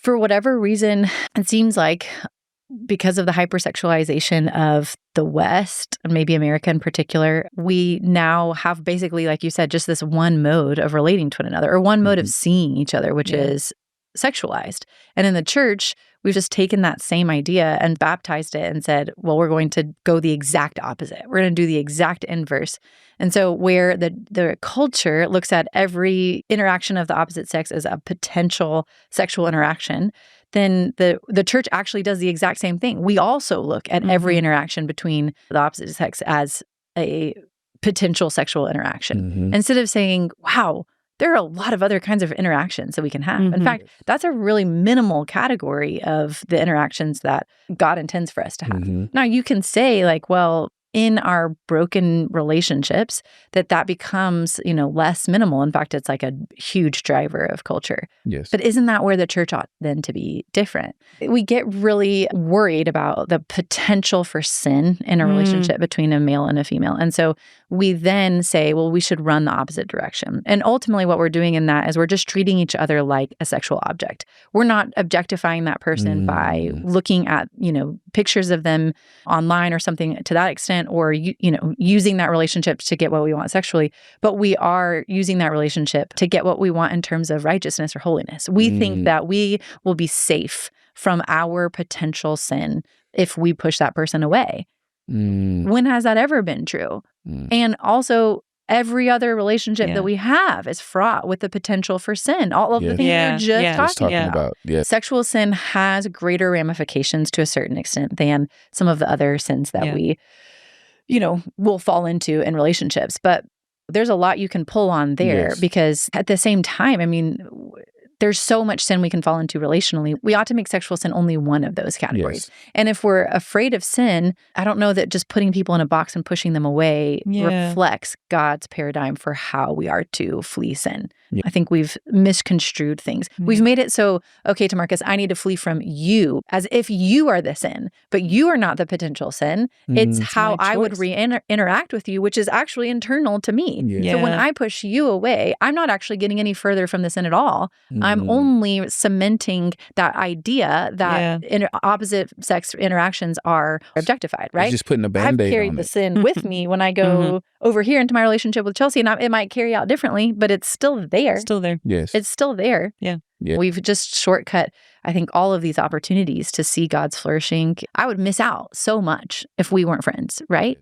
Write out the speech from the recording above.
for whatever reason, it seems like because of the hypersexualization of the West, and maybe America in particular, we now have basically, like you said, just this one mode of relating to one another, or one mode of seeing each other, which is sexualized. And in the church, we've just taken that same idea and baptized it and said, well, we're going to go the exact opposite. We're going to do the exact inverse. And so where the culture looks at every interaction of the opposite sex as a potential sexual interaction, then the church actually does the exact same thing. We also look at every interaction between the opposite sex as a potential sexual interaction. Instead of saying, wow, there are a lot of other kinds of interactions that we can have. In fact, that's a really minimal category of the interactions that God intends for us to have. Now, you can say like, well, in our broken relationships, that becomes, less minimal. In fact, it's like a huge driver of culture. Yes. But isn't that where the church ought then to be different? We get really worried about the potential for sin in a relationship between a male and a female. And so we then say, well, we should run the opposite direction. And ultimately what we're doing in that is we're just treating each other like a sexual object. We're not objectifying that person by looking at, pictures of them online or something to that extent, or, using that relationship to get what we want sexually, but we are using that relationship to get what we want in terms of righteousness or holiness. We think that we will be safe from our potential sin if we push that person away. When has that ever been true? And also, every other relationship that we have is fraught with the potential for sin. All of the things we're just talking about. Sexual sin has greater ramifications to a certain extent than some of the other sins that we, will fall into in relationships. But there's a lot you can pull on there because at the same time, there's so much sin we can fall into relationally. We ought to make sexual sin only one of those categories. And if we're afraid of sin, I don't know that just putting people in a box and pushing them away reflects God's paradigm for how we are to flee sin. I think we've misconstrued things. We've made it so, okay, Tamarcus, I need to flee from you as if you are the sin, but you are not the potential sin. It's how I would interact with you, which is actually internal to me. So when I push you away, I'm not actually getting any further from the sin at all. I'm only cementing that idea that opposite sex interactions are objectified, right? It's just putting a Band-Aid I've carried on the it. sin with me when I go over here into my relationship with Chelsea, and it might carry out differently, but it's still there. Still there. Yes. It's still there. Yeah. We've just shortcut, I think, all of these opportunities to see God's flourishing. I would miss out so much if we weren't friends, right?